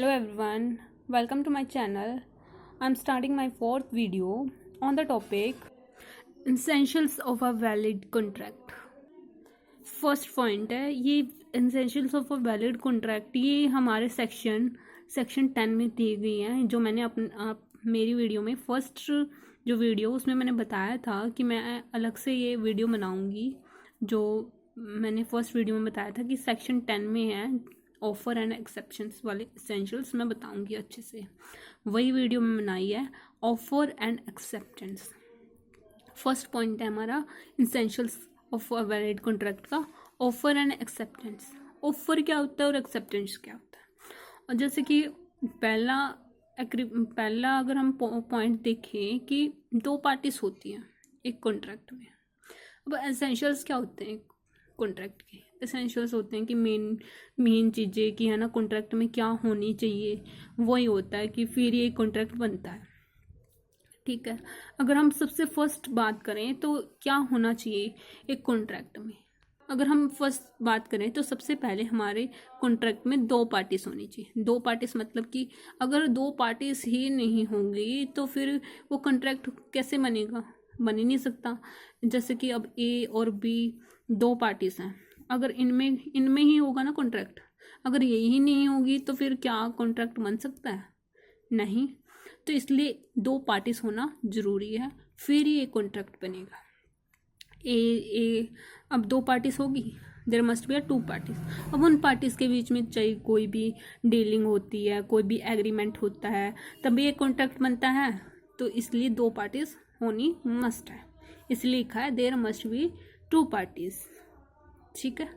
Hello everyone, welcome to my channel. I'm starting my fourth video on the topic Essentials of a Valid Contract. First point है ये essentials of a valid contract. ये हमारे section 10 में दी गई है, जो मैंने मेरी वीडियो में फर्स्ट जो वीडियो उसमें मैंने बताया था कि मैं अलग से ये वीडियो बनाऊंगी। जो मैंने फर्स्ट वीडियो में बताया था कि सेक्शन 10 में है ऑफर एंड एक्सेप्शंस वाले एसेंशियल्स, मैं बताऊंगी अच्छे से। वही वीडियो में बनाई है offer and acceptance. First point है हमारा essentials of a valid contract का ऑफर एंड एक्सेप्टेंस। ऑफर क्या होता है और एक्सेप्टेंस क्या होता है। और जैसे कि पहला अगर हम पॉइंट देखें कि दो पार्टीज होती हैं एक कॉन्ट्रैक्ट में। अब एसेंशियल्स क्या होते हैं कॉन्ट्रैक्ट के? एसेंशियल्स होते हैं कि मेन चीज़ें कि है ना कॉन्ट्रैक्ट में क्या होनी चाहिए, वही होता है कि फिर ये कॉन्ट्रैक्ट बनता है। ठीक है, अगर हम सबसे फर्स्ट बात करें तो क्या होना चाहिए एक कॉन्ट्रैक्ट में। अगर हम फर्स्ट बात करें तो सबसे पहले हमारे कॉन्ट्रैक्ट में दो पार्टीज होनी चाहिए। दो पार्टीज मतलब कि अगर दो पार्टीज ही नहीं होंगी तो फिर वो कॉन्ट्रैक्ट कैसे बनेगा, बन ही नहीं सकता। जैसे कि अब ए और बी दो पार्टीज हैं, अगर इनमें ही होगा ना कॉन्ट्रैक्ट, अगर यही नहीं होगी तो फिर क्या कॉन्ट्रैक्ट बन सकता है? नहीं। तो इसलिए दो पार्टीज होना जरूरी है, फिर ये कॉन्ट्रैक्ट बनेगा। अब दो पार्टीज होगी, there must be two parties. अब उन पार्टीज के बीच में चाहे कोई भी डीलिंग होती है, कोई भी एग्रीमेंट होता है, तभी एक कॉन्ट्रैक्ट बनता है। तो इसलिए दो पार्टीज होनी मस्ट है, इसलिए लिखा है there must be two parties. ठीक है,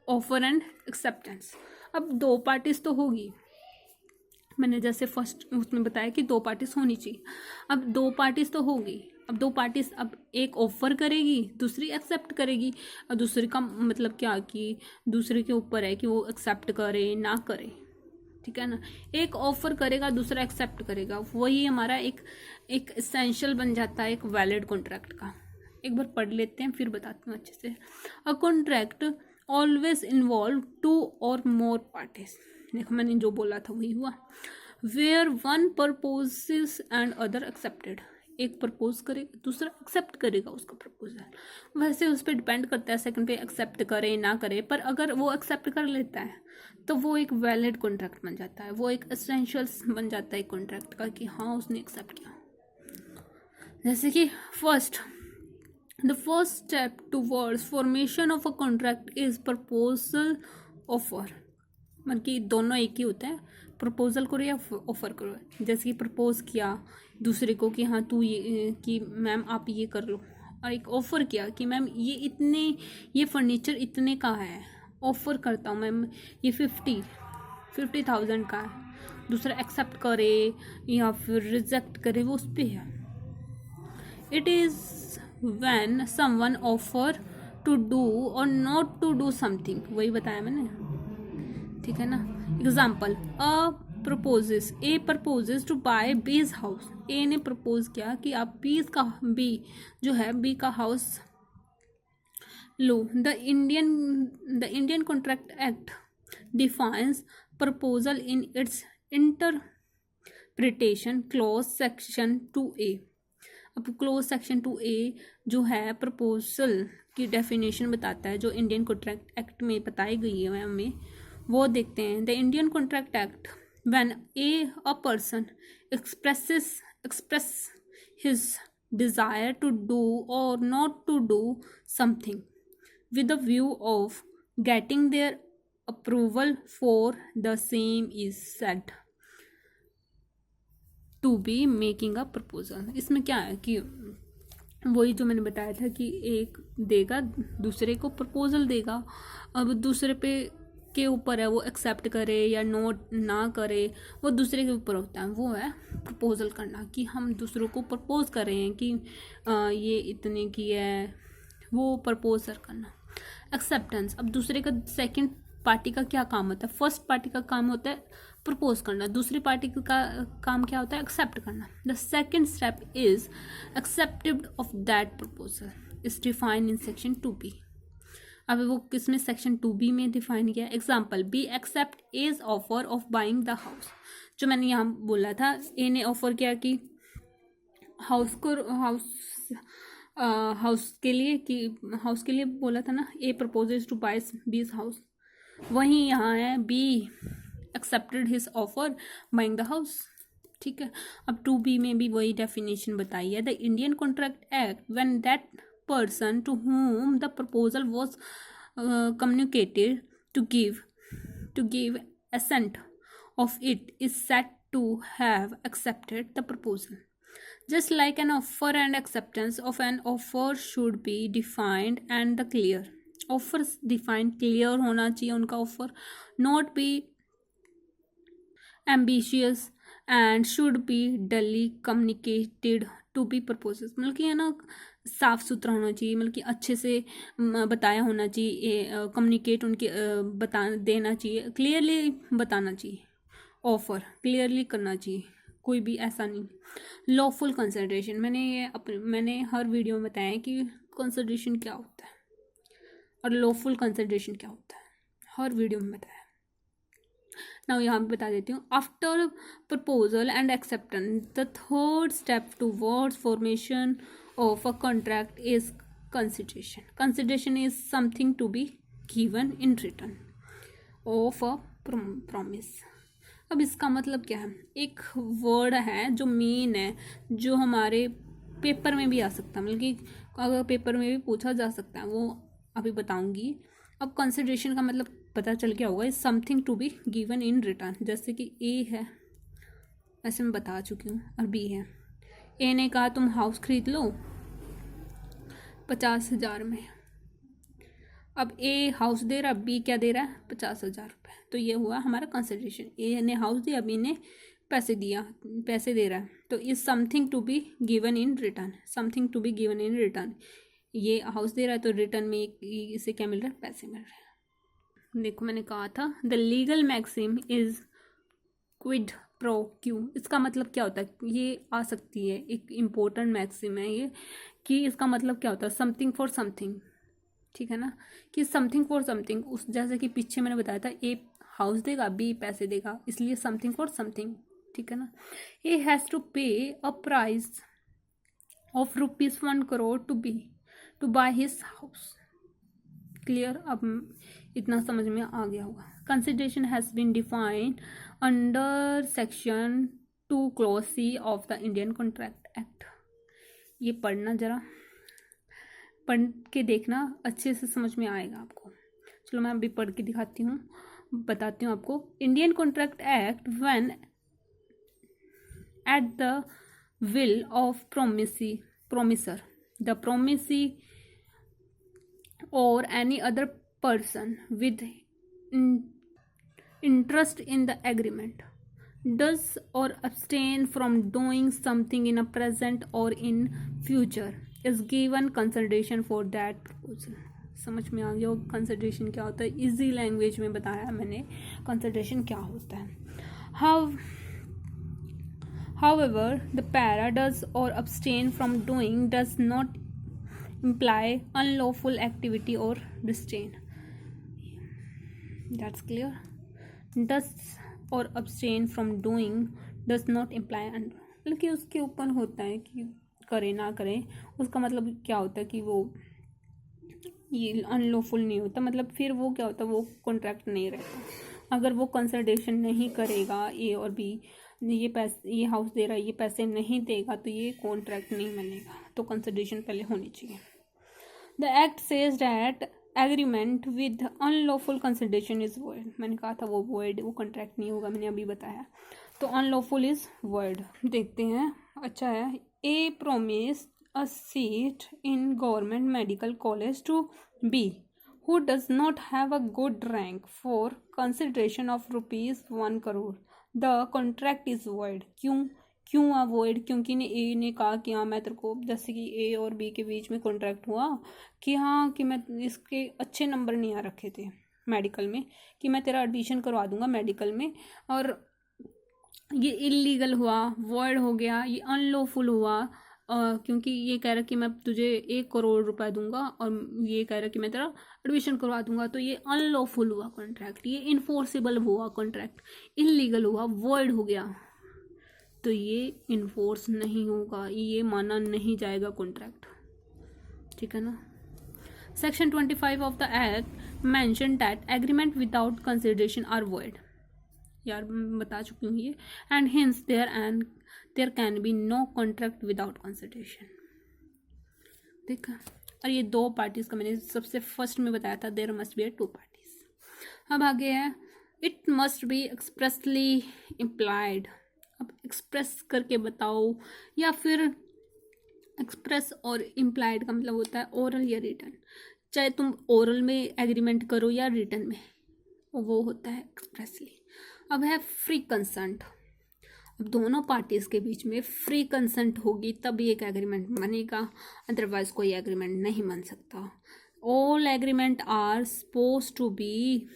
ऑफर एंड एक्सेप्टेंस। अब दो पार्टीज तो होगी, मैंने जैसे फर्स्ट उसमें बताया कि दो पार्टीज होनी चाहिए। अब दो पार्टीज तो होगी, अब दो पार्टीज, अब एक ऑफर करेगी दूसरी एक्सेप्ट करेगी। और दूसरे का मतलब क्या कि दूसरे के ऊपर है कि वो एक्सेप्ट करे ना करे। ठीक है ना, एक ऑफर करेगा दूसरा एक्सेप्ट करेगा, वही हमारा एक एसेंशियल बन जाता है एक वैलिड कॉन्ट्रैक्ट का। एक बार पढ़ लेते हैं फिर बताती हूँ अच्छे से। A contract always involve two or more parties. देखो मैंने जो बोला था वही हुआ। Where one proposes and other accepted, एक प्रपोज करेगा दूसरा एक्सेप्ट करेगा उसका प्रपोजल। वैसे उस पर डिपेंड करता है सेकंड पे एक्सेप्ट करे ना करे, पर अगर वो एक्सेप्ट कर लेता है तो वो एक वैलिड कॉन्ट्रैक्ट बन जाता है, वो एक एसेंशियल्स बन जाता है कॉन्ट्रैक्ट का कि हाँ उसने एक्सेप्ट किया। जैसे कि the first step towards formation of a contract is proposal offer। मतलब कि दोनों एक ही होता है, प्रपोजल करो या ऑफर करो। जैसे कि प्रपोज किया दूसरे को कि हाँ तू ये कि मैम आप ये कर लो, और एक ऑफर किया कि मैम ये फर्नीचर इतने का है, ऑफर करता हूँ मैम ये 50,000 का है। दूसरा एक्सेप्ट करे या फिर रिजेक्ट करे वो उस पर है। It is when someone offer to do or not to do something, वही बताया मैंने। ठीक है ना, example A proposes to buy B's house. A ने प्रपोज किया कि आप बी का हाउस लो। The Indian contract act defines proposal in its interpretation clause section 2A। अब क्लोज सेक्शन 2A जो है प्रपोजल की डेफिनेशन बताता है, जो इंडियन कॉन्ट्रैक्ट एक्ट में बताई गई है हमें, वो देखते हैं। The Indian contract act when a person express his desire to do or not to do something with the view of getting their approval for the same is said to be making a proposal. इसमें क्या है कि वही जो मैंने बताया था कि एक देगा दूसरे को प्रपोजल देगा। अब दूसरे पे के ऊपर है वो एक्सेप्ट करे या नोट ना करे, वो दूसरे के ऊपर होता है। वो है प्रपोजल करना कि हम दूसरों को प्रपोज कर रहे हैं कि ये इतने की है, वो प्रपोजल करना। एक्सेप्टेंस, अब दूसरे का सेकंड पार्टी का क्या काम होता है? फर्स्ट पार्टी का काम होता है प्रपोज करना, दूसरी पार्टी का काम क्या होता है? एक्सेप्ट करना। The second step is accepted of that proposal is defined in section 2B। अब वो किसमें सेक्शन 2B में डिफाइन किया। Example, B accept as offer of buying the house. जो मैंने यहाँ बोला था, ए ने ऑफर किया कि हाउस के लिए बोला था ना, ए proposes to buy B's house. वहीं यहाँ है be accepted his offer buying the house. ठीक है, अब 2B में भी वही डेफिनेशन बताई है। The Indian contract act when that person to whom the proposal was communicated to give assent of it is said to have accepted the proposal. Just like an offer and acceptance of an offer should be defined and the clear. Offers defined clear होना चाहिए उनका offer, not be ambitious and should be duly communicated to be proposals. मतलब कि है ना, साफ सुथरा होना चाहिए, मतलब कि अच्छे से बताया होना चाहिए, कम्युनिकेट उनके बता देना चाहिए, क्लियरली बताना चाहिए, ऑफर क्लियरली करना चाहिए, कोई भी ऐसा नहीं। लॉफुल कंसिडरेशन, मैंने हर वीडियो में बताया है कि कंसिडरेशन क्या होता है और लॉफुल कंसिडरेशन क्या होता है, हर वीडियो में बताया। नाउ यहाँ पे बता देती हूँ। After proposal and acceptance the third step towards formation of a contract is consideration. Consideration is something to be given in return of a promise. अब इसका मतलब क्या है, एक वर्ड है जो मेन है, जो हमारे पेपर में भी आ सकता है, मतलब कि अगर पेपर में भी पूछा जा सकता है, वो अभी बताऊंगी। अब कंसिडरेशन का मतलब पता चल गया होगा, is something to be given in return. जैसे कि ए है, वैसे मैं बता चुकी हूँ, और बी है। ए ने कहा तुम हाउस खरीद लो 50,000 में। अब ए हाउस दे रहा, बी क्या दे रहा है, 50,000 रुपये। तो ये हुआ हमारा कंसिडरेशन। ए ने हाउस दिया, बी ने पैसे दे रहा है, तो is something to be given in return. Something to be given in return, ये हाउस दे रहा है तो रिटर्न में इसे क्या मिल रहा है, पैसे मिल रहे हैं। देखो मैंने कहा था the legal maxim is quid pro quo. इसका मतलब क्या होता है, ये आ सकती है, एक इम्पोर्टेंट मैक्सिम है ये, कि इसका मतलब क्या होता है, समथिंग फॉर समथिंग। ठीक है ना, कि समथिंग फॉर समथिंग, उस जैसे कि पीछे मैंने बताया था, ए हाउस देगा, बी पैसे देगा, इसलिए समथिंग फॉर समथिंग। ठीक है ना, ए has to pay a price of ₹1 crore to buy his house. Clear, अब इतना समझ में आ गया होगा। Consideration has been defined under section 2 clause C of the Indian contract act. ये पढ़ना, जरा पढ़ के देखना, अच्छे से समझ में आएगा आपको। चलो मैं अभी पढ़ के दिखाती हूँ, बताती हूँ आपको। Indian contract act when at the will of promisor the promisee or any other person with interest in the agreement does or abstain from doing something in a present or in future is given consideration for that proposal. समझ में आ गया हो consideration क्या होता है, easy language में बताया मैंने कंसिडरेशन क्या होता है। However, the para does or abstain from doing does not imply unlawful activity or restraint. That's clear. Does or abstain from doing does not imply मतलब कि उसके ऊपर होता है कि करे ना करे, उसका मतलब क्या होता है कि वो ये अनलॉफुल नहीं होता, मतलब फिर वो क्या होता है, वो कॉन्ट्रैक्ट नहीं रहता। अगर वो कंसिडरेशन नहीं करेगा, ए और बी ये हाउस दे रहा है, ये पैसे नहीं देगा, तो ये कॉन्ट्रैक्ट नहीं बनेगा, तो कंसिडरेशन पहले होनी चाहिए। The act says that agreement with unlawful consideration is void. मैंने कहा था वो वॉइड, वो कॉन्ट्रैक्ट नहीं होगा, मैंने अभी बताया। तो अनलॉफुल इज वॉइड। देखते हैं, अच्छा है। A promise a seat in government medical college to be who does not have a good rank for consideration of ₹1 crore. The contract is void. क्यों अवॉइड, क्योंकि ए ने कहा कि हाँ मैं तेरे को, जैसे कि ए और बी के बीच में कॉन्ट्रैक्ट हुआ कि हाँ कि मैं इसके अच्छे नंबर नहीं आ रखे थे मेडिकल में, कि मैं तेरा एडमिशन करवा दूंगा मेडिकल में, और ये इलीगल हुआ, वॉइड हो गया, ये अनलॉफुल हुआ, क्योंकि ये कह रहा कि मैं तुझे 1 करोड़ रुपए दूंगा और ये कह रहा कि मैं तेरा एडमिशन करवा दूंगा, तो ये अनलॉफुल हुआ कॉन्ट्रैक्ट, ये इन्फोर्सेबल हुआ कॉन्ट्रैक्ट, इलीगल हुआ, वॉइड हो गया, तो ये इन्फोर्स नहीं होगा, ये माना नहीं जाएगा कॉन्ट्रैक्ट, ठीक है ना। Section 25 of the act mention that agreement without consideration are void, यार बता चुकी हूँ ये, and hence there can be no contract without consideration, ठीक है। और ये 2 पार्टीज का मैंने सबसे फर्स्ट में बताया था, देयर मस्ट बी 2 पार्टीज। अब आगे है it must be expressly implied, अब एक्सप्रेस करके बताओ, या फिर एक्सप्रेस और इम्प्लाइड का मतलब होता है ओरल या रिटन, चाहे तुम ओरल में एग्रीमेंट करो या रिटन में, वो होता है एक्सप्रेसली। अब है फ्री कंसेंट, अब दोनों पार्टीज के बीच में फ्री कंसेंट होगी तभी एक एग्रीमेंट बनेगा, अदरवाइज कोई एग्रीमेंट नहीं बन सकता। All agreement are suppose to be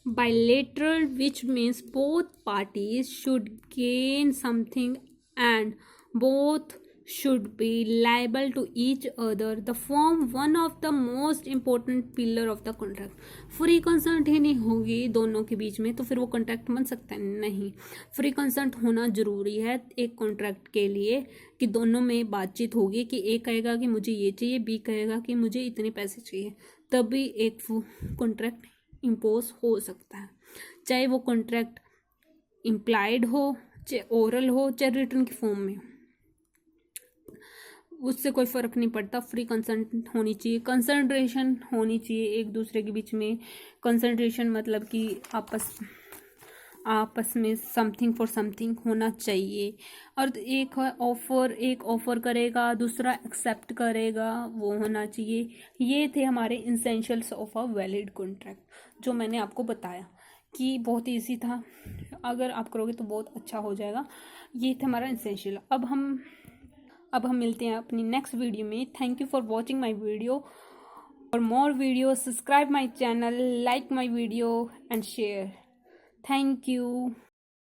bilateral, which means both parties should gain something and both should be liable to each other, the form one of the most important pillar of the contract। Free consent ही नहीं होगी दोनों के बीच में तो फिर वो contract बन सकता है नहीं। फ्री कंसेंट होना जरूरी है एक कॉन्ट्रैक्ट के लिए, कि दोनों में बातचीत होगी कि ए कहेगा कि मुझे ये चाहिए, बी कहेगा कि मुझे इतने पैसे चाहिए, तभी एक कॉन्ट्रैक्ट इम्पोज हो सकता है, चाहे वो कॉन्ट्रैक्ट इम्प्लाइड हो, चाहे ओरल हो, चाहे रिटर्न की फॉर्म में, उससे कोई फ़र्क नहीं पड़ता। फ्री कंसेंट होनी चाहिए, कंसंट्रेशन होनी चाहिए एक दूसरे के बीच में। कंसंट्रेशन मतलब कि आपस में समथिंग फॉर समथिंग होना चाहिए। और एक ऑफर करेगा, दूसरा एक्सेप्ट करेगा, वो होना चाहिए। ये थे हमारे इंसेंशियल्स ऑफ अ वैलिड कॉन्ट्रैक्ट, जो मैंने आपको बताया कि बहुत ईजी था, अगर आप करोगे तो बहुत अच्छा हो जाएगा। ये थे हमारा इंसेंशियल। अब हम मिलते हैं अपनी नेक्स्ट वीडियो में। Thank you for watching my video. For more videos, subscribe my channel, like my video and share. Thank you.